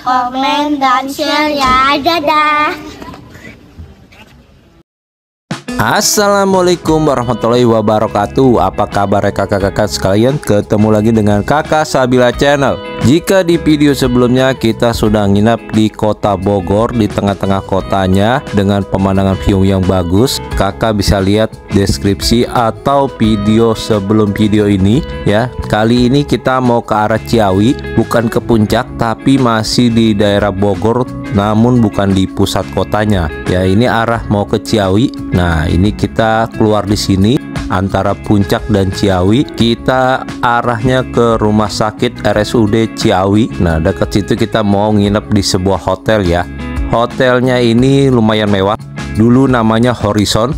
komen, dan share ya. Dadah. Assalamualaikum warahmatullahi wabarakatuh. Apa kabar kakak-kakak sekalian? Ketemu lagi dengan Kakak Sabila Channel. Jika di video sebelumnya kita sudah nginap di kota Bogor, di tengah-tengah kotanya dengan pemandangan view yang bagus, kakak bisa lihat deskripsi atau video sebelum video ini ya. Kali ini kita mau ke arah Ciawi, bukan ke puncak tapi masih di daerah Bogor, namun bukan di pusat kotanya ya. Ini arah mau ke Ciawi. Nah, ini kita keluar di sini antara Puncak dan Ciawi. Kita arahnya ke rumah sakit RSUD Ciawi. Nah, dekat situ kita mau nginep di sebuah hotel ya. Hotelnya ini lumayan mewah. Dulu namanya Horizon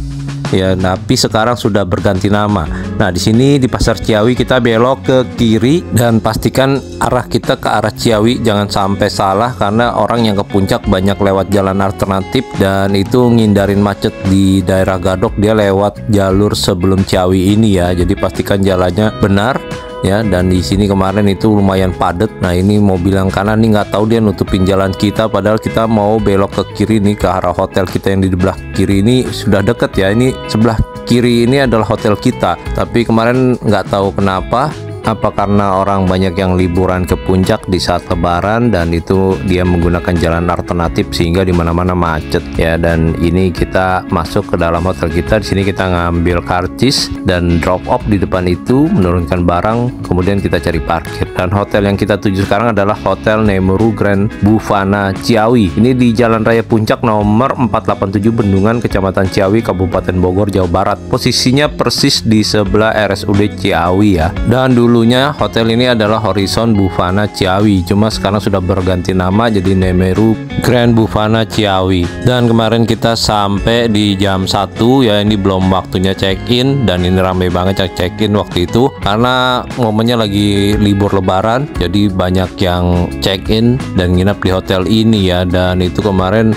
ya, tapi sekarang sudah berganti nama. Nah, di sini di Pasar Ciawi kita belok ke kiri dan pastikan arah kita ke arah Ciawi, jangan sampai salah karena orang yang ke puncak banyak lewat jalan alternatif dan itu ngindarin macet di daerah Gadok. Dia lewat jalur sebelum Ciawi ini ya. Jadi pastikan jalannya benar ya. Dan di sini kemarin itu lumayan padat. Nah, ini mobil yang kanan nih nggak tahu dia nutupin jalan kita, padahal kita mau belok ke kiri nih ke arah hotel kita yang di sebelah kiri ini sudah deket ya. Ini sebelah kiri ini adalah hotel kita, tapi kemarin nggak tahu kenapa, apa karena orang banyak yang liburan ke puncak di saat lebaran dan itu dia menggunakan jalan alternatif sehingga di mana-mana macet ya. Dan ini kita masuk ke dalam hotel kita. Di sini kita ngambil karcis dan drop off di depan itu, menurunkan barang, kemudian kita cari parkir. Dan hotel yang kita tuju sekarang adalah Hotel Nemeru Grand Bufana Ciawi. Ini di Jalan Raya Puncak nomor 487 Bendungan, Kecamatan Ciawi, Kabupaten Bogor, Jawa Barat. Posisinya persis di sebelah RSUD Ciawi ya. Dan dulunya hotel ini adalah Horizon Bufana Ciawi, cuma sekarang sudah berganti nama jadi Nemeru Grand Bufana Ciawi. Dan kemarin kita sampai di jam 1 ya, ini belum waktunya check-in dan ini ramai banget check-in waktu itu karena momennya lagi libur lebaran, jadi banyak yang check-in dan nginap di hotel ini ya. Dan itu kemarin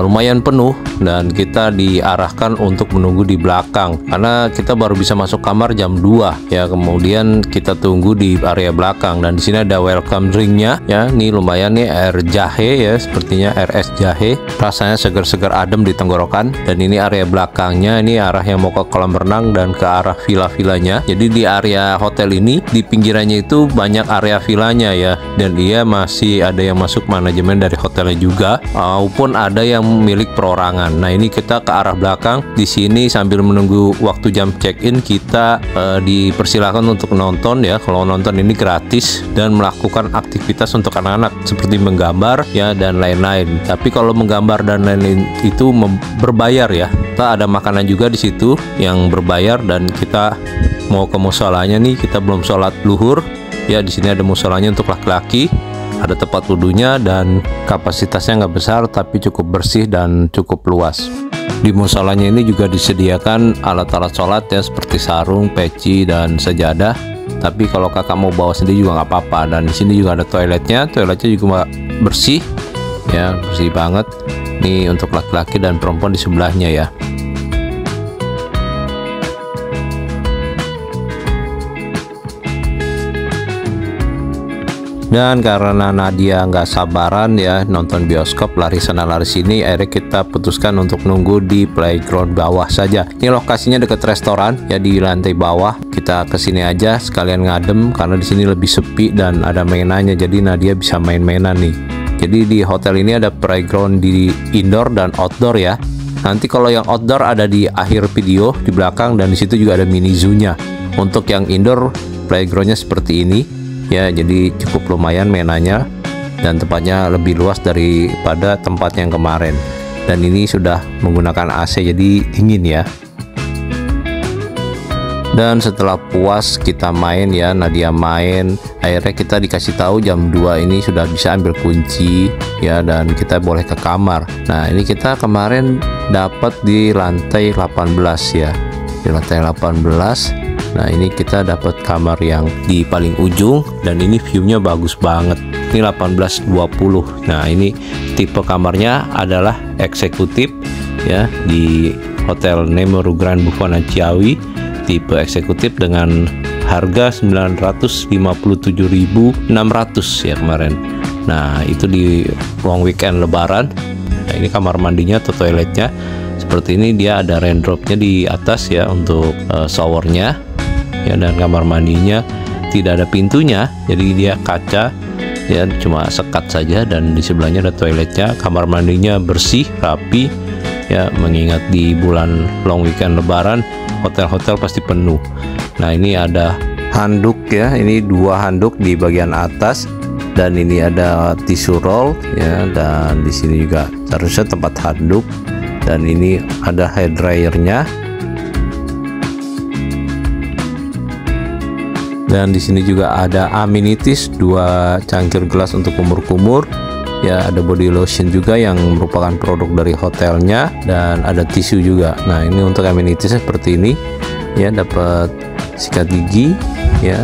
lumayan penuh dan kita diarahkan untuk menunggu di belakang karena kita baru bisa masuk kamar jam 2 ya. Kemudian kita tunggu di area belakang dan di sini ada welcome drinknya ya. Ini lumayan nih, air jahe ya, sepertinya RS jahe, rasanya segar-segar adem di tenggorokan. Dan ini area belakangnya, ini arah yang mau ke kolam renang dan ke arah villa-villanya. Jadi di area hotel ini di pinggirannya itu banyak area villanya ya, dan dia masih ada yang masuk manajemen dari hotelnya juga maupun ada yang milik perorangan. Nah, ini kita ke arah belakang. Di sini sambil menunggu waktu jam check-in kita dipersilakan untuk nonton ya. Kalau nonton ini gratis dan melakukan aktivitas untuk anak-anak seperti menggambar ya dan lain-lain. Tapi kalau menggambar dan lain-lain itu berbayar ya. Kita ada makanan juga di situ yang berbayar dan kita mau ke musolanya nih. Kita belum sholat luhur ya. Di sini ada musolanya untuk laki-laki, ada tempat wudhunya dan kapasitasnya nggak besar tapi cukup bersih dan cukup luas. Di musolanya ini juga disediakan alat-alat sholat ya, seperti sarung, peci, dan sejadah. Tapi kalau kakak mau bawa sendiri juga nggak apa-apa. Dan di sini juga ada toiletnya juga bersih ya, bersih banget. Ini untuk laki-laki dan perempuan di sebelahnya ya. Dan karena Nadia nggak sabaran ya nonton bioskop, lari sana lari sini, akhirnya kita putuskan untuk nunggu di playground bawah saja. Ini lokasinya dekat restoran ya, di lantai bawah. Kita kesini aja sekalian ngadem karena di sini lebih sepi dan ada mainannya, jadi Nadia bisa main-mainan nih. Jadi di hotel ini ada playground di indoor dan outdoor ya. Nanti kalau yang outdoor ada di akhir video di belakang, dan di situ juga ada mini zoo-nya. Untuk yang indoor playgroundnya seperti ini ya, jadi cukup lumayan mainannya dan tempatnya lebih luas daripada tempat yang kemarin. Dan ini sudah menggunakan AC jadi dingin ya. Dan setelah puas kita main ya, Nadia main, akhirnya kita dikasih tahu jam 2 ini sudah bisa ambil kunci ya, dan kita boleh ke kamar. Nah, ini kita kemarin dapat di lantai 18 ya, di lantai 18. Nah, ini kita dapat kamar yang di paling ujung dan ini view-nya bagus banget. Ini 1820. Nah, ini tipe kamarnya adalah eksekutif ya, di Hotel Nemeru Grand Bufana Ciawi, tipe eksekutif dengan harga 957.600 ya kemarin. Nah, itu di long weekend Lebaran. Nah, ini kamar mandinya atau toiletnya seperti ini, dia ada raindropnya di atas ya untuk showernya ya, dan kamar mandinya tidak ada pintunya, jadi dia kaca ya, cuma sekat saja, dan di sebelahnya ada toiletnya. Kamar mandinya bersih, rapi ya, mengingat di bulan long weekend Lebaran hotel-hotel pasti penuh. Nah, ini ada handuk ya, ini 2 handuk di bagian atas, dan ini ada tisu roll ya, dan di sini juga seharusnya tempat handuk, dan ini ada hair dryernya. Dan di sini juga ada amenities, 2 cangkir gelas untuk kumur-kumur ya, ada body lotion juga yang merupakan produk dari hotelnya, dan ada tisu juga. Nah, ini untuk amenities seperti ini ya, dapat sikat gigi ya,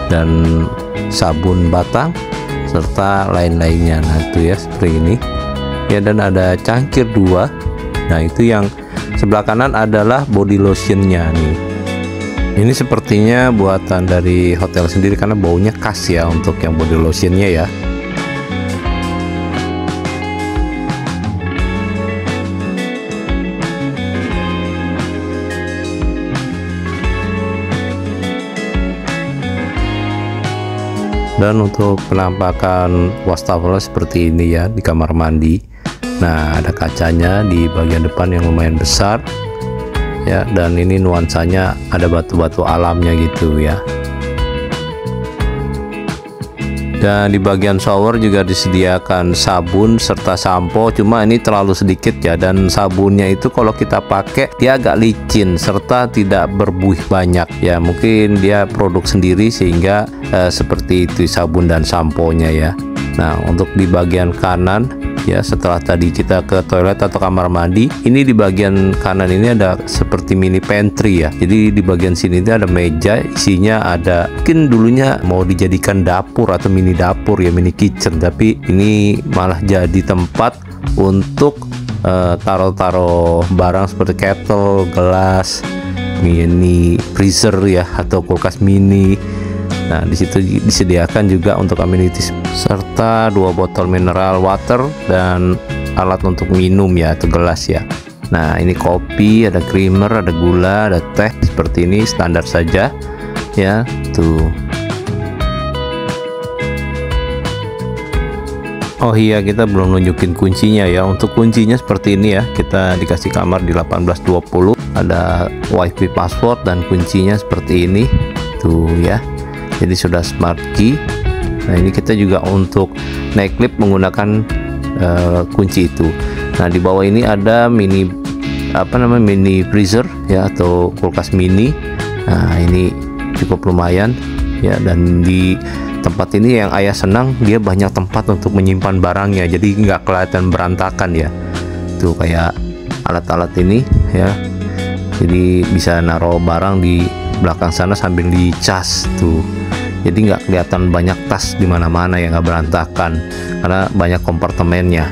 dan sabun batang serta lain-lainnya. Nah, itu ya seperti ini ya, dan ada cangkir 2. Nah, itu yang sebelah kanan adalah body lotionnya nih. Ini sepertinya buatan dari hotel sendiri karena baunya khas ya untuk yang body lotionnya ya. Dan untuk penampakan wastafel seperti ini ya di kamar mandi. Nah, ada kacanya di bagian depan yang lumayan besar ya, dan ini nuansanya ada batu-batu alamnya gitu ya. Dan di bagian shower juga disediakan sabun serta sampo, cuma ini terlalu sedikit ya, dan sabunnya itu kalau kita pakai dia agak licin serta tidak berbuih banyak ya, mungkin dia produk sendiri sehingga seperti itu sabun dan samponya ya. Nah, untuk di bagian kanan ya, setelah tadi kita ke toilet atau kamar mandi, ini di bagian kanan ini ada seperti mini pantry ya. Jadi di bagian sini itu ada meja, isinya ada, mungkin dulunya mau dijadikan dapur atau mini dapur ya, mini kitchen, tapi ini malah jadi tempat untuk taruh-taruh barang seperti kettle, gelas, mini freezer ya, atau kulkas mini. Nah, di situ disediakan juga untuk amenities serta 2 botol mineral water dan alat untuk minum ya, atau gelas ya. Nah, ini kopi, ada creamer, ada gula, ada teh seperti ini, standar saja ya. Tuh. Oh iya, kita belum nunjukin kuncinya ya. Untuk kuncinya seperti ini ya, kita dikasih kamar di 1820, ada wifi password dan kuncinya seperti ini tuh ya. Jadi sudah smart key. Nah, ini kita juga untuk naik lift menggunakan kunci itu. Nah, di bawah ini ada mini mini freezer ya, atau kulkas mini. Nah, ini cukup lumayan ya, dan di tempat ini yang ayah senang, dia banyak tempat untuk menyimpan barangnya, jadi nggak kelihatan berantakan ya. Tuh, kayak alat-alat ini ya, jadi bisa naruh barang di belakang sana sambil dicas tuh, jadi nggak kelihatan banyak tas di mana-mana ya, nggak berantakan karena banyak kompartemennya.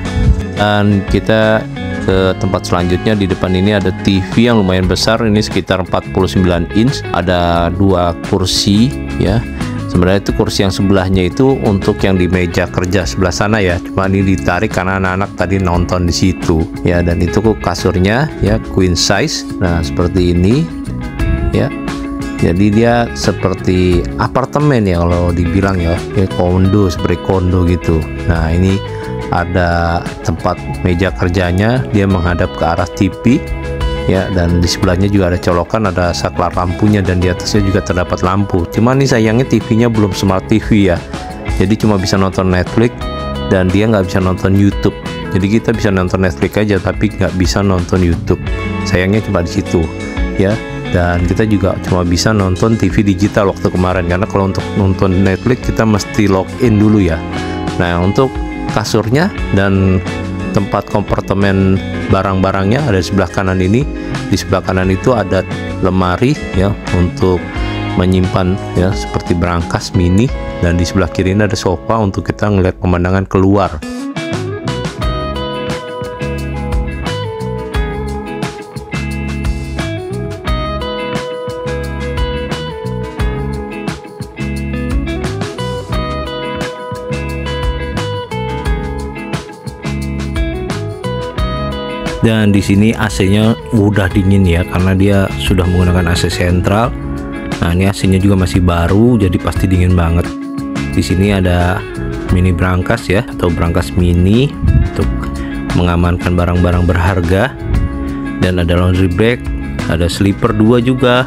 Dan kita ke tempat selanjutnya. Di depan ini ada TV yang lumayan besar, ini sekitar 49 inch, ada 2 kursi ya. Sebenarnya itu kursi yang sebelahnya itu untuk yang di meja kerja sebelah sana ya, cuma ini ditarik karena anak-anak tadi nonton di situ ya. Dan itu kasurnya ya, queen size. Nah, seperti ini ya, jadi dia seperti apartemen ya kalau dibilang ya, kayak kondo, seperti kondo gitu. Nah, ini ada tempat meja kerjanya, dia menghadap ke arah TV ya, dan di sebelahnya juga ada colokan, ada saklar lampunya, dan di atasnya juga terdapat lampu. Cuma nih sayangnya TV-nya belum smart TV ya, jadi cuma bisa nonton Netflix dan dia nggak bisa nonton YouTube. Jadi kita bisa nonton Netflix aja tapi nggak bisa nonton YouTube, sayangnya cuma di situ ya. Dan kita juga cuma bisa nonton TV digital waktu kemarin, karena kalau untuk nonton Netflix kita mesti login dulu ya. Nah, untuk kasurnya dan tempat kompartemen barang-barangnya ada di sebelah kanan ini. Di sebelah kanan itu ada lemari ya untuk menyimpan ya, seperti berangkas mini, dan di sebelah kiri ini ada sofa untuk kita ngeliat pemandangan keluar. Dan di sini AC-nya udah dingin ya, karena dia sudah menggunakan AC sentral. Nah, ini AC-nya juga masih baru, jadi pasti dingin banget. Di sini ada mini brankas ya, atau brankas mini untuk mengamankan barang-barang berharga. Dan ada laundry bag, ada sleeper 2 juga,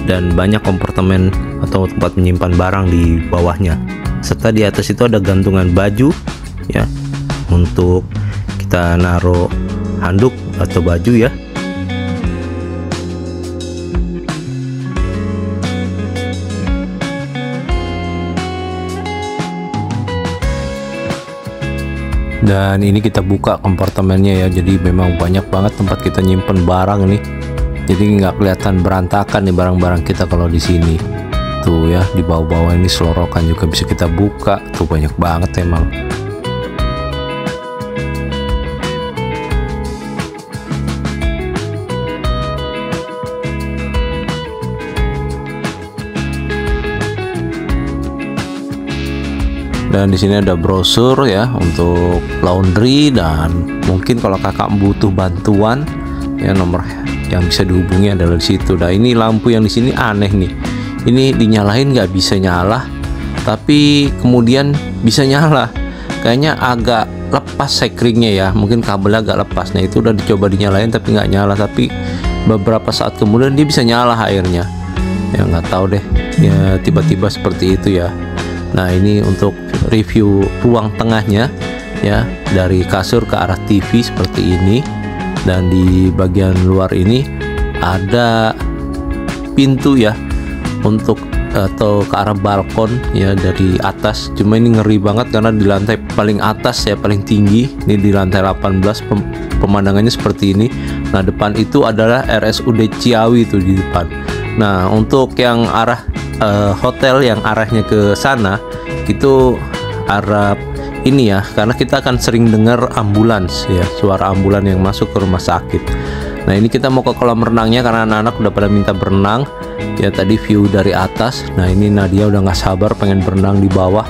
dan banyak kompartemen atau tempat menyimpan barang di bawahnya. Serta di atas itu ada gantungan baju ya, untuk kita naruh handuk atau baju ya. Dan ini kita buka kompartemennya ya, jadi memang banyak banget tempat kita nyimpen barang ini. Jadi nggak kelihatan berantakan nih barang-barang kita kalau di sini. Tuh ya, di bawah-bawah ini selorokan juga bisa kita buka. Tuh banyak banget emang. Dan di sini ada brosur ya untuk laundry, dan mungkin kalau kakak butuh bantuan ya, nomor yang bisa dihubungi adalah di situ. Nah, ini lampu yang di sini aneh nih. Ini dinyalain nggak bisa nyala, tapi kemudian bisa nyala. Kayaknya agak lepas sekringnya ya, mungkin kabelnya agak lepas. Nah, itu udah dicoba dinyalain tapi nggak nyala. Tapi beberapa saat kemudian dia bisa nyala airnya. Ya nggak tahu deh. Ya tiba-tiba seperti itu ya. Nah, ini untuk review ruang tengahnya ya, dari kasur ke arah TV seperti ini. Dan di bagian luar ini ada pintu ya, untuk atau ke arah balkon ya dari atas. Cuma ini ngeri banget karena di lantai paling atas ya, paling tinggi. Ini di lantai 18, pemandangannya seperti ini. Nah, depan itu adalah RSUD Ciawi itu di depan. Nah, untuk yang arah hotel yang arahnya ke sana itu arah ini ya, karena kita akan sering dengar ambulans ya, suara ambulan yang masuk ke rumah sakit. Nah, ini kita mau ke kolam renangnya karena anak-anak udah pada minta berenang ya, tadi view dari atas. Nah, ini Nadia udah nggak sabar pengen berenang di bawah.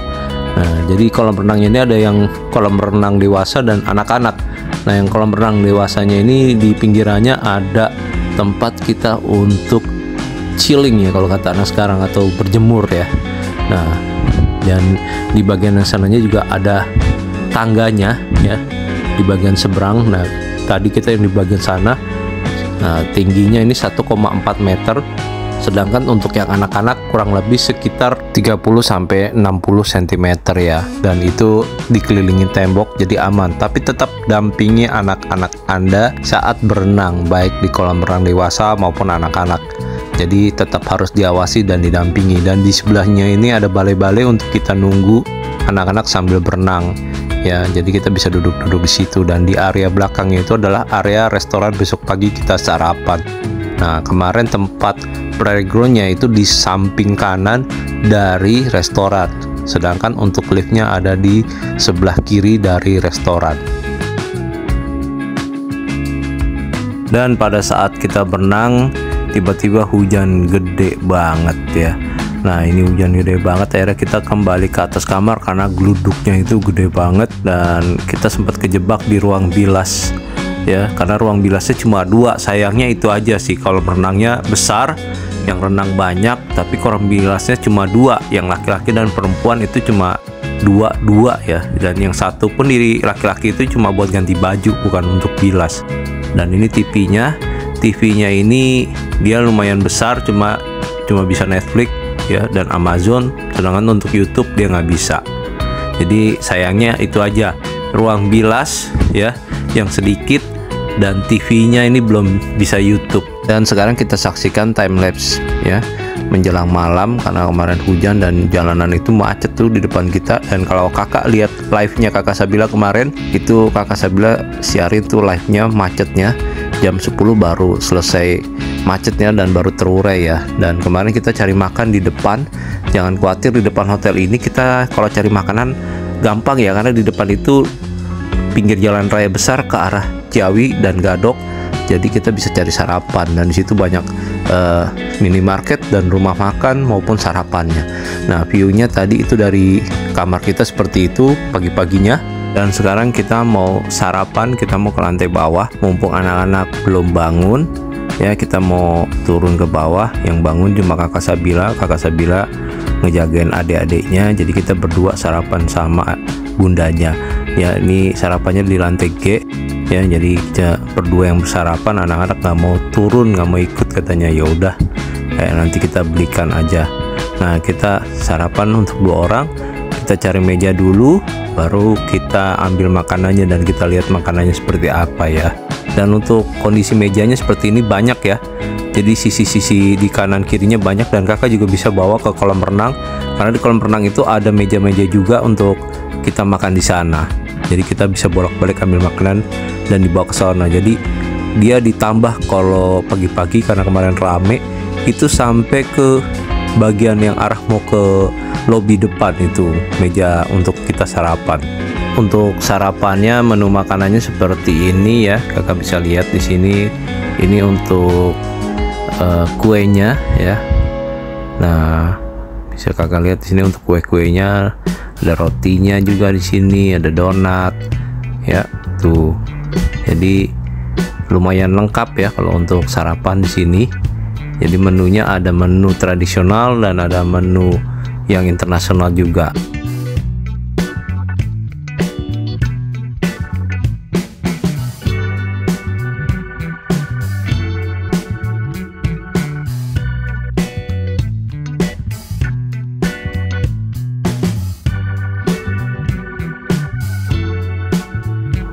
Nah, jadi kolam renangnya ini ada yang kolam renang dewasa dan anak-anak. Nah, yang kolam renang dewasanya ini di pinggirannya ada tempat kita untuk chilling ya kalau kata anak sekarang, atau berjemur ya. Nah, dan di bagian yang sananya juga ada tangganya ya, di bagian seberang. Nah, tadi kita yang di bagian sana, nah, tingginya ini 1,4 meter, sedangkan untuk yang anak-anak kurang lebih sekitar 30-60 cm ya. Dan itu dikelilingi tembok jadi aman, tapi tetap dampingi anak-anak Anda saat berenang, baik di kolam renang dewasa maupun anak-anak. Jadi tetap harus diawasi dan didampingi. Dan di sebelahnya ini ada balai-balai untuk kita nunggu anak-anak sambil berenang ya. Jadi kita bisa duduk-duduk di situ. Dan di area belakangnya itu adalah area restoran besok pagi kita sarapan. Nah, kemarin tempat playgroundnya itu di samping kanan dari restoran, sedangkan untuk liftnya ada di sebelah kiri dari restoran. Dan pada saat kita berenang, tiba-tiba hujan gede banget ya. Nah, ini hujan gede banget, akhirnya kita kembali ke atas kamar karena geluduknya itu gede banget. Dan kita sempat kejebak di ruang bilas ya, karena ruang bilasnya cuma 2. Sayangnya itu aja sih, kalau renangnya besar, yang renang banyak, tapi ruang bilasnya cuma 2. Yang laki-laki dan perempuan itu cuma dua ya. Dan yang satu pun di laki-laki itu cuma buat ganti baju, bukan untuk bilas. Dan ini TV-nya ini dia lumayan besar, cuma bisa Netflix ya dan Amazon, sedangkan untuk YouTube dia nggak bisa. Jadi sayangnya itu aja, ruang bilas ya yang sedikit, dan TV-nya ini belum bisa YouTube. Dan sekarang kita saksikan time lapse ya, menjelang malam karena kemarin hujan dan jalanan itu macet tuh di depan kita. Dan kalau kakak lihat live-nya kakak Sabila kemarin, itu kakak Sabila siarin tuh live-nya macetnya jam 10 baru selesai macetnya dan baru terurai ya. Dan kemarin kita cari makan di depan. Jangan khawatir, di depan hotel ini kita kalau cari makanan gampang ya, karena di depan itu pinggir jalan raya besar ke arah Ciawi dan Gadok. Jadi kita bisa cari sarapan, dan di situ banyak minimarket dan rumah makan maupun sarapannya. Nah, view-nya tadi itu dari kamar kita seperti itu pagi-paginya Dan sekarang kita mau sarapan, kita mau ke lantai bawah. Mumpung anak-anak belum bangun, ya kita mau turun ke bawah. Yang bangun cuma kakak Sabila. Kakak Sabila ngejagain adik-adiknya. Jadi kita berdua sarapan sama bundanya. Ya ini sarapannya di lantai G. Ya jadi kita berdua yang bersarapan. Anak-anak nggak mau turun, nggak mau ikut katanya. Ya udah, nanti kita belikan aja. Nah kita sarapan untuk 2 orang. Kita cari meja dulu, baru kita ambil makanannya dan kita lihat makanannya seperti apa ya. Dan untuk kondisi mejanya seperti ini banyak ya. Jadi sisi-sisi di kanan kirinya banyak, dan kakak juga bisa bawa ke kolam renang. Karena di kolam renang itu ada meja-meja juga untuk kita makan di sana. Jadi kita bisa bolak-balik ambil makanan dan dibawa ke sana. Jadi dia ditambah kalau pagi-pagi karena kemarin rame itu sampai ke bagian yang arah mau ke lobi depan, itu meja untuk kita sarapan. Untuk sarapannya menu makanannya seperti ini ya, kakak bisa lihat di sini. Ini untuk kuenya ya. Nah bisa kakak lihat di sini untuk kue-kuenya, ada rotinya juga di sini, ada donat ya tuh. Jadi lumayan lengkap ya kalau untuk sarapan di sini. Jadi menunya ada menu tradisional dan ada menu yang internasional juga.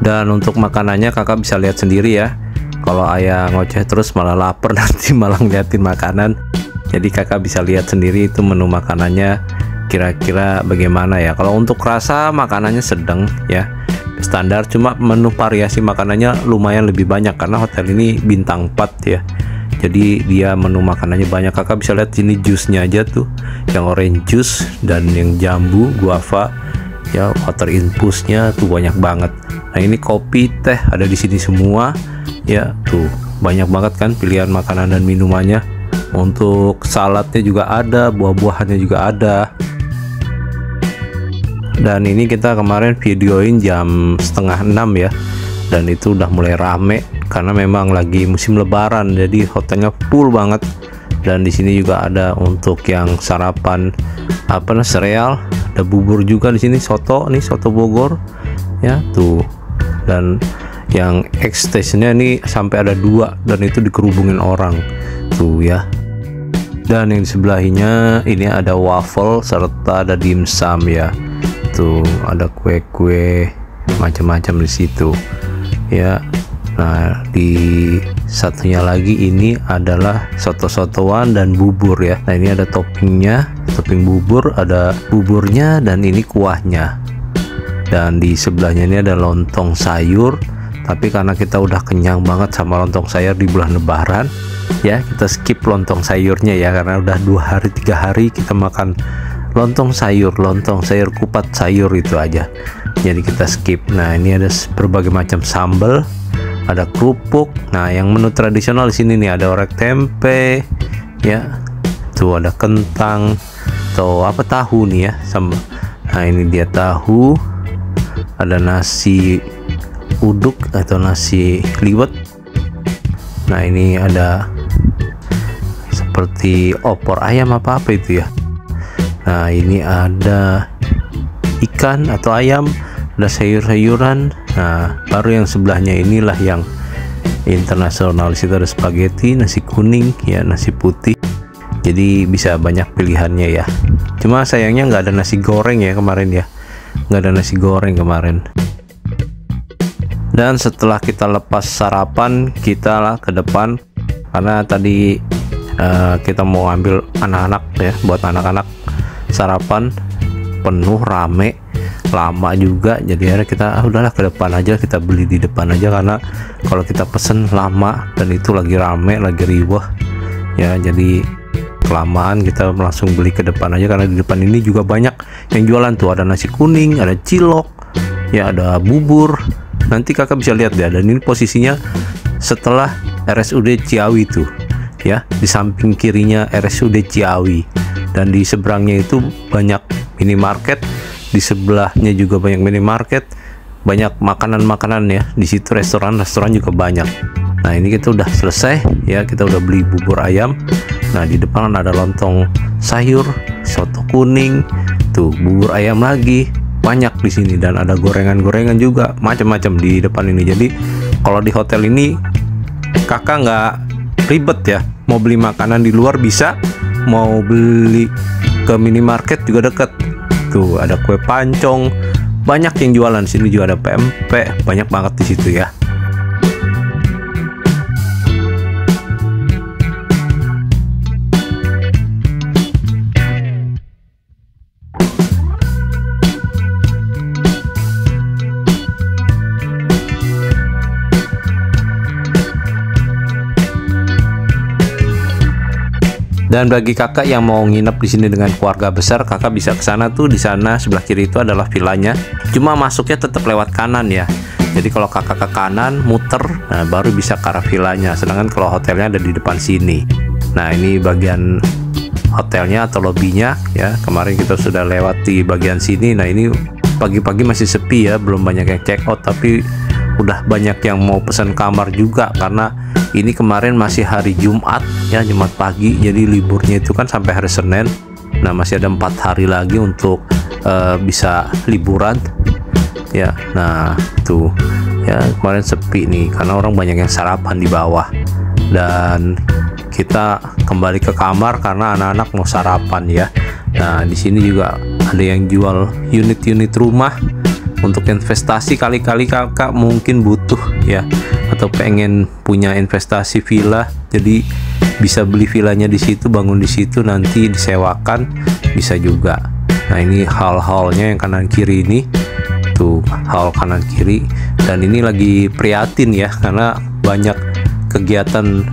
Dan untuk makanannya kakak bisa lihat sendiri ya. Kalau ayah ngoceh terus malah lapar, nanti malah ngeliatin makanan. Jadi kakak bisa lihat sendiri itu menu makanannya kira-kira bagaimana ya. Kalau untuk rasa makanannya sedang ya, standar. Cuma menu variasi makanannya lumayan lebih banyak karena hotel ini bintang 4 ya. Jadi dia menu makanannya banyak. Kakak bisa lihat sini jusnya aja tuh, yang orange juice dan yang jambu, guava ya, water infusnya tuh banyak banget. Nah ini kopi, teh ada di sini semua ya tuh, banyak banget kan pilihan makanan dan minumannya. Untuk saladnya juga ada, buah-buahannya juga ada. Dan ini kita kemarin videoin jam 5:30 ya, dan itu udah mulai rame karena memang lagi musim lebaran, jadi hotelnya full banget. Dan di sini juga ada untuk yang sarapan sereal, ada bubur juga di sini, soto nih, soto Bogor ya tuh. Dan yang X-stationnya ini sampai ada 2 dan itu dikerubungin orang tuh ya. Dan yang di sebelahnya ini ada waffle serta ada dimsum ya tuh, ada kue-kue macam-macam di situ ya. Nah di satunya lagi ini adalah soto-sotoan dan bubur ya. Nah ini ada toppingnya, topping bubur, ada buburnya dan ini kuahnya. Dan di sebelahnya ini ada lontong sayur. Tapi karena kita udah kenyang banget sama lontong sayur di bulan lebaran ya, kita skip lontong sayurnya ya, karena udah 2 hari 3 hari kita makan lontong sayur kupat sayur itu aja, jadi kita skip. Nah ini ada berbagai macam sambal, ada kerupuk. Nah yang menu tradisional di sini nih ada orek tempe ya tuh, ada kentang atau tahu nih ya sama. Nah ini dia tahu, ada nasi uduk atau nasi liwet. Nah ini ada seperti opor ayam apa itu ya. Nah ini ada ikan atau ayam, ada sayur-sayuran. Nah baru yang sebelahnya inilah yang internasional. Di situ ada spaghetti, nasi kuning ya, nasi putih. Jadi bisa banyak pilihannya ya. Cuma sayangnya nggak ada nasi goreng ya kemarin ya, nggak ada nasi goreng kemarin. Dan setelah kita lepas sarapan, kita lah ke depan karena tadi kita mau ambil anak-anak ya, buat anak-anak sarapan. Penuh, rame, lama juga. Jadi akhirnya kita udahlah ke depan aja, kita beli di depan aja, karena kalau kita pesen lama dan itu lagi rame, lagi riuh ya, jadi kelamaan. Kita langsung beli ke depan aja karena di depan ini juga banyak yang jualan tuh, ada nasi kuning, ada cilok ya, ada bubur. Nanti kakak bisa lihat ya, dan ini posisinya setelah RSUD Ciawi tuh ya, di samping kirinya RSUD Ciawi, dan di seberangnya itu banyak minimarket, di sebelahnya juga banyak minimarket, banyak makanan-makanan ya. Di situ restoran juga banyak. Nah, ini kita udah selesai ya, kita udah beli bubur ayam. Nah, di depan ada lontong sayur, soto kuning, tuh bubur ayam lagi, banyak di sini, dan ada gorengan-gorengan juga, macam-macam di depan ini. Jadi kalau di hotel ini kakak nggak ribet ya, mau beli makanan di luar bisa, mau beli ke minimarket juga deket. Tuh ada kue pancong, banyak yang jualan. Sini juga ada pempek, banyak banget di situ ya. Dan bagi kakak yang mau nginep di sini dengan keluarga besar, kakak bisa ke sana tuh. Di sana sebelah kiri itu adalah villanya. Cuma masuknya tetap lewat kanan ya. Jadi kalau kakak ke kanan muter, nah baru bisa ke arah villanya. Sedangkan kalau hotelnya ada di depan sini. Nah, ini bagian hotelnya atau lobbynya ya. Kemarin kita sudah lewat di bagian sini. Nah, ini pagi-pagi masih sepi ya, belum banyak yang check out, tapi udah banyak yang mau pesan kamar juga, karena ini kemarin masih hari Jumat ya, Jumat pagi, jadi liburnya itu kan sampai hari Senin. Nah, masih ada 4 hari lagi untuk bisa liburan ya. Nah, tuh ya, kemarin sepi nih karena orang banyak yang sarapan di bawah, dan kita kembali ke kamar karena anak-anak mau sarapan ya. Nah, di sini juga ada yang jual unit-unit rumah untuk investasi. Kali-kali kakak mungkin butuh ya, atau pengen punya investasi villa, jadi bisa beli villanya di situ, bangun di situ, nanti disewakan, bisa juga. Nah, ini hal-halnya yang kanan kiri ini tuh, hal kanan kiri. Dan ini lagi prihatin ya, karena banyak kegiatan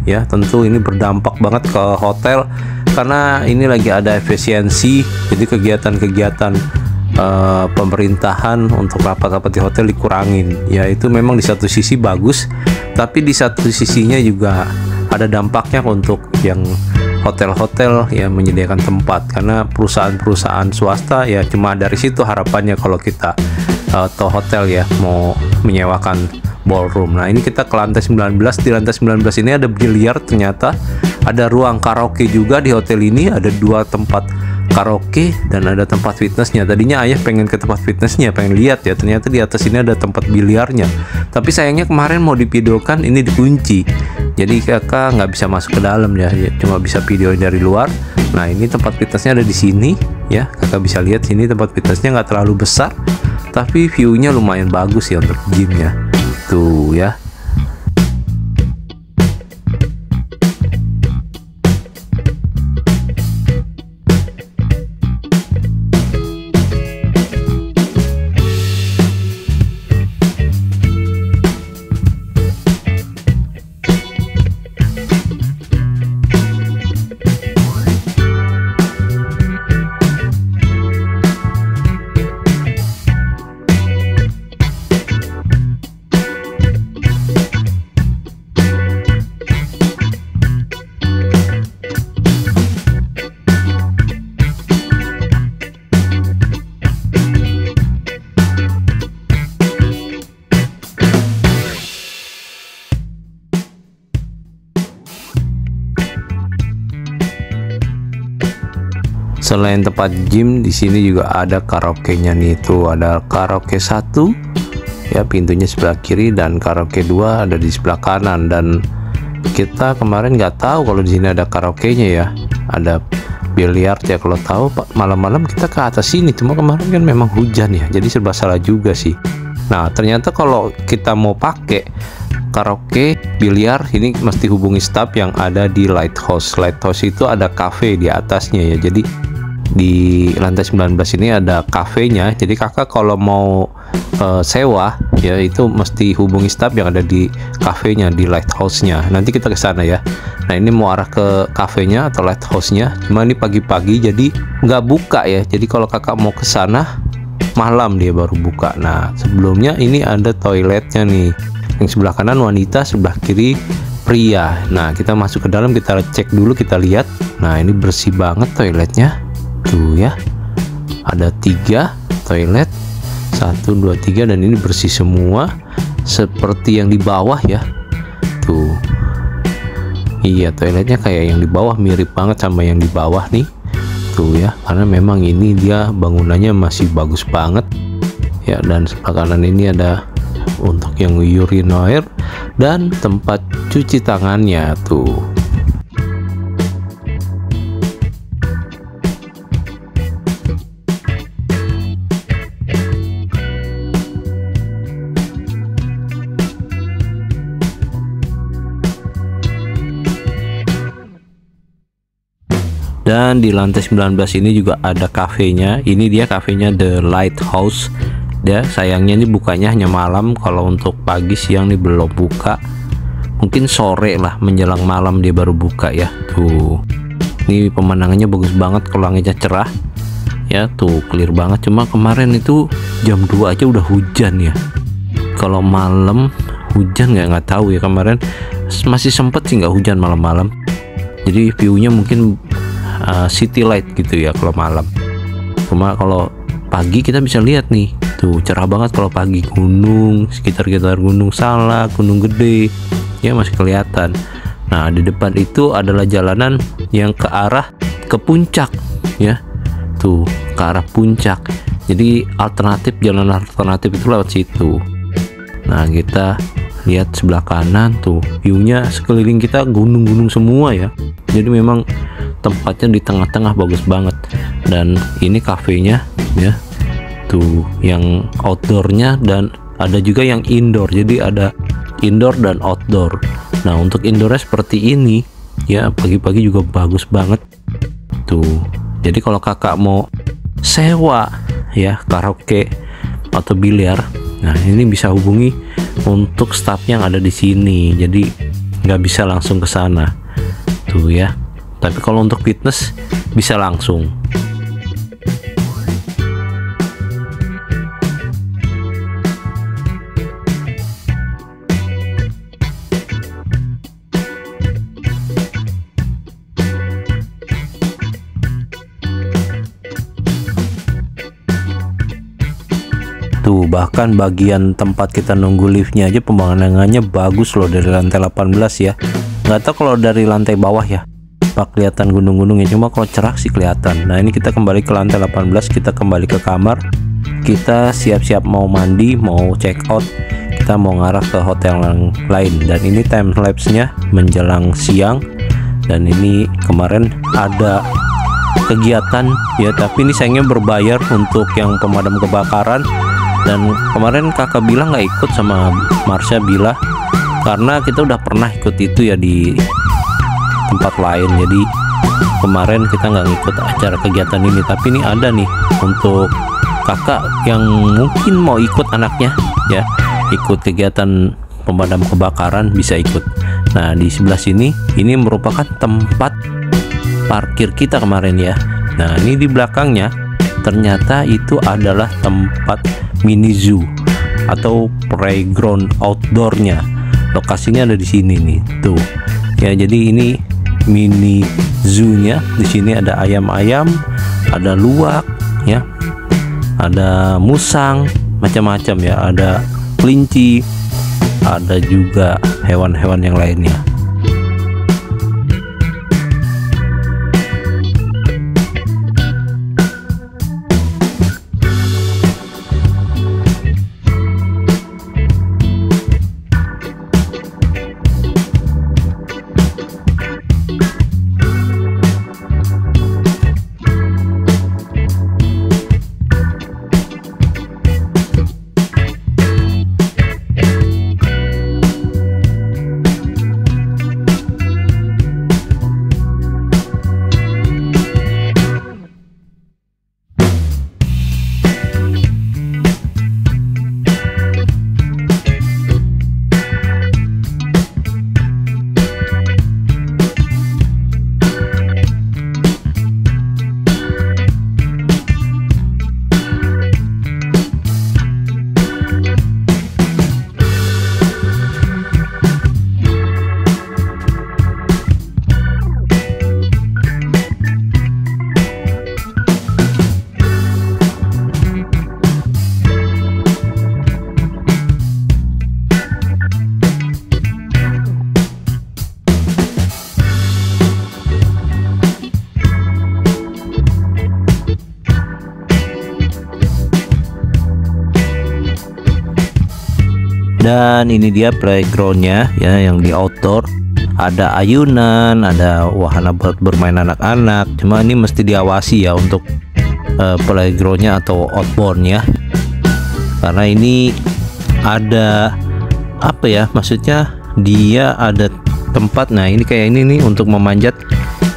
ya. Tentu ini berdampak banget ke hotel karena ini lagi ada efisiensi, jadi kegiatan-kegiatan pemerintahan untuk rapat-rapat di hotel dikurangin ya. Itu memang di satu sisi bagus, tapi di satu sisinya juga ada dampaknya untuk yang hotel-hotel yang menyediakan tempat, karena perusahaan-perusahaan swasta ya cuma dari situ harapannya kalau kita atau hotel ya mau menyewakan ballroom. Nah, ini kita ke lantai 19. Di lantai 19 ini ada biliar, ternyata ada ruang karaoke juga di hotel ini. Ada 2 tempat karaoke dan ada tempat fitnessnya. Tadinya ayah pengen ke tempat fitnessnya, pengen lihat ya, ternyata di atas ini ada tempat biliarnya. Tapi sayangnya kemarin mau divideokan, ini dikunci, jadi kakak nggak bisa masuk ke dalam ya, cuma bisa videoin dari luar. Nah, ini tempat fitnessnya ada di sini ya, kakak bisa lihat sini. Tempat fitnessnya nggak terlalu besar, tapi view-nya lumayan bagus ya untuk gymnya tuh ya. Selain tempat gym, di sini juga ada karaoke-nya nih. Tuh ada karaoke 1 ya, pintunya sebelah kiri, dan karaoke 2 ada di sebelah kanan. Dan kita kemarin nggak tahu kalau di sini ada karaoke-nya ya. Ada biliar ya, kalau tahu Pak malam-malam kita ke atas sini. Cuma kemarin kan memang hujan ya, jadi serba salah juga sih. Nah, ternyata kalau kita mau pakai karaoke, biliar, ini mesti hubungi staff yang ada di Lighthouse. Lighthouse itu ada cafe di atasnya ya. Jadi di lantai 19 ini ada kafenya. Jadi kakak kalau mau sewa ya, itu mesti hubungi staff yang ada di kafenya, di Lighthouse-nya. Nanti kita ke sana ya. Nah, ini mau arah ke kafenya atau Lighthouse-nya. Cuma ini pagi-pagi jadi nggak buka ya. Jadi kalau kakak mau ke sana malam dia baru buka. Nah, sebelumnya ini ada toiletnya nih. Yang sebelah kanan wanita, sebelah kiri pria. Nah, kita masuk ke dalam, kita cek dulu, kita lihat. Nah, ini bersih banget toiletnya tuh ya. Ada 3 toilet, 1, 2, 3, dan ini bersih semua seperti yang di bawah ya. Tuh. Iya, toiletnya kayak yang di bawah, mirip banget sama yang di bawah nih. Tuh ya, karena memang ini dia bangunannya masih bagus banget. Ya, dan sebelah kanan ini ada untuk yang urinoir dan tempat cuci tangannya tuh. Dan di lantai 19 ini juga ada kafenya. Ini dia kafenya The Lighthouse. Ya, sayangnya ini bukanya hanya malam. Kalau untuk pagi siang nih belum buka. Mungkin sore lah menjelang malam dia baru buka ya. Tuh. Ini pemandangannya bagus banget kalau langitnya cerah. Ya, tuh clear banget. Cuma kemarin itu jam 2 aja udah hujan ya. Kalau malam hujan nggak tahu ya, kemarin masih sempet sih nggak hujan malam-malam. Jadi view-nya mungkin city light gitu ya kalau malam. Cuma kalau pagi kita bisa lihat nih, tuh cerah banget kalau pagi. Gunung sekitar Gunung Salak, Gunung Gede ya masih kelihatan. Nah, di depan itu adalah jalanan yang ke arah ke puncak ya. Tuh, ke arah puncak. Jadi jalan alternatif itu lewat situ. Nah, kita lihat sebelah kanan tuh, view-nya sekeliling kita gunung-gunung semua ya. Jadi memang tempatnya di tengah-tengah bagus banget. Dan ini kafenya ya, tuh yang outdoornya dan ada juga yang indoor. Jadi ada indoor dan outdoor. Nah, untuk indoornya seperti ini ya, pagi-pagi juga bagus banget tuh. Jadi kalau kakak mau sewa ya karaoke atau biliar, nah ini bisa hubungi untuk staff yang ada di sini. Jadi nggak bisa langsung ke sana tuh ya. Tapi kalau untuk fitness bisa langsung. Tuh, bahkan bagian tempat kita nunggu liftnya aja pemandangannya bagus loh dari lantai 18 ya. Nggak tahu kalau dari lantai bawah ya pak kelihatan gunung-gunungnya, cuma kalau cerah sih kelihatan. Nah, ini kita kembali ke lantai 18, kita kembali ke kamar, kita siap-siap mau mandi, mau check out, kita mau ngarah ke hotel yang lain. Dan ini time lapse nya menjelang siang. Dan ini kemarin ada kegiatan ya, tapi ini sayangnya berbayar untuk yang pemadam kebakaran. Dan kemarin kakak bilang nggak ikut sama Marsha bilang, karena kita udah pernah ikut itu ya di tempat lain. Jadi kemarin kita nggak ngikut acara kegiatan ini. Tapi ini ada nih untuk kakak yang mungkin mau ikut anaknya ya, ikut kegiatan pemadam kebakaran, bisa ikut. Nah, di sebelah sini ini merupakan tempat parkir kita kemarin ya. Nah, ini di belakangnya ternyata itu adalah tempat mini zoo atau playground outdoornya. Lokasinya ada di sini nih tuh ya. Jadi ini mini zoo-nya. Di sini ada ayam-ayam, ada luwak ya, ada musang, macam-macam ya, ada kelinci, ada juga hewan-hewan yang lainnya. Dan ini dia playgroundnya ya, yang di outdoor. Ada ayunan, ada wahana buat bermain anak-anak. Cuma ini mesti diawasi ya untuk playgroundnya atau outboundnya, karena ini ada apa ya, maksudnya dia ada tempat. Nah ini kayak ini nih untuk memanjat.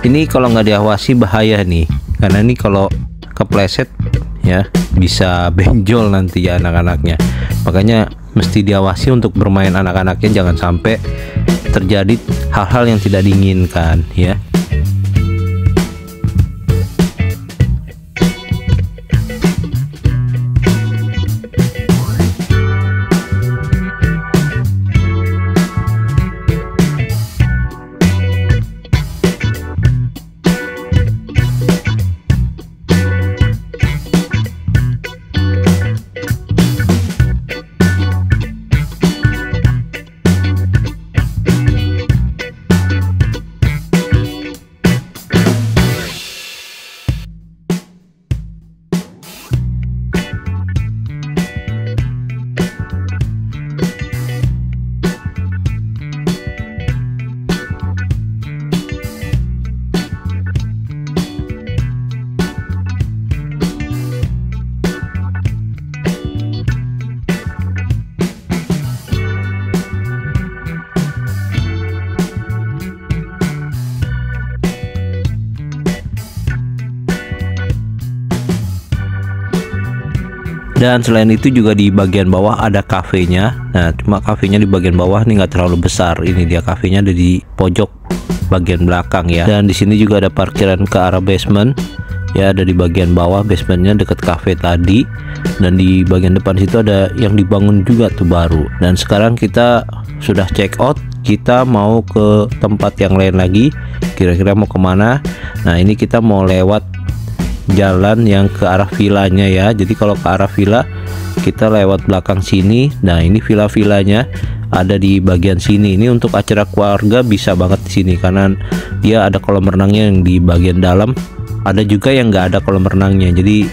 Ini kalau nggak diawasi bahaya nih, karena ini kalau kepleset ya bisa benjol nanti ya anak-anaknya. Makanya mesti diawasi untuk bermain anak-anaknya, jangan sampai terjadi hal-hal yang tidak diinginkan ya. Dan selain itu juga di bagian bawah ada kafenya. Nah cuma kafenya di bagian bawah nih nggak terlalu besar. Ini dia kafenya ada di pojok bagian belakang ya. Dan di sini juga ada parkiran ke arah basement ya, ada di bagian bawah basementnya deket cafe tadi. Dan di bagian depan situ ada yang dibangun juga tuh baru. Dan sekarang kita sudah check out, kita mau ke tempat yang lain lagi. Kira-kira mau kemana? Nah ini kita mau lewat jalan yang ke arah villanya ya. Jadi kalau ke arah villa kita lewat belakang sini. Nah ini villa-villanya ada di bagian sini. Ini untuk acara keluarga bisa banget di sini, karena dia ada kolam renangnya yang di bagian dalam. Ada juga yang nggak ada kolam renangnya. Jadi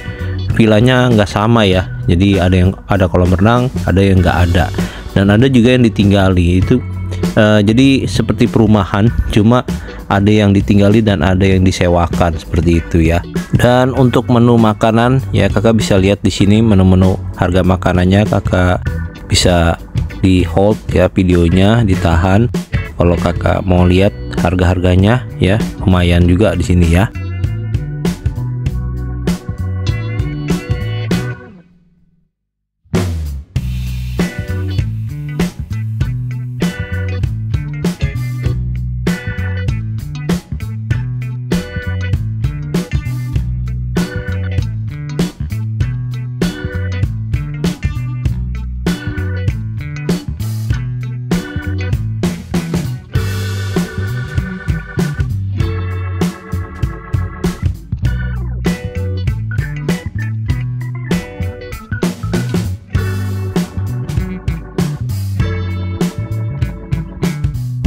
villanya nggak sama ya. Jadi ada yang ada kolam renang, ada yang nggak ada. Dan ada juga yang ditinggali. Itu jadi seperti perumahan, cuma ada yang ditinggali dan ada yang disewakan seperti itu ya. Dan untuk menu makanan ya, kakak bisa lihat di sini menu-menu harga makanannya. Kakak bisa di hold ya videonya, ditahan kalau kakak mau lihat harga-harganya ya. Lumayan juga di sini ya.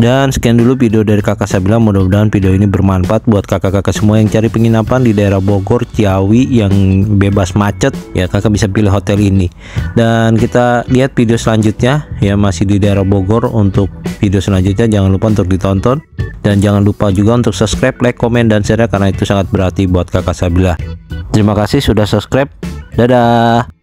Dan sekian dulu video dari kakak Sabila. Mudah-mudahan video ini bermanfaat buat kakak-kakak semua yang cari penginapan di daerah Bogor, Ciawi yang bebas macet ya. Kakak bisa pilih hotel ini. Dan kita lihat video selanjutnya ya, masih di daerah Bogor. Untuk video selanjutnya jangan lupa untuk ditonton, dan jangan lupa juga untuk subscribe, like, komen, dan share, karena itu sangat berarti buat kakak Sabila. Terima kasih sudah subscribe. Dadah.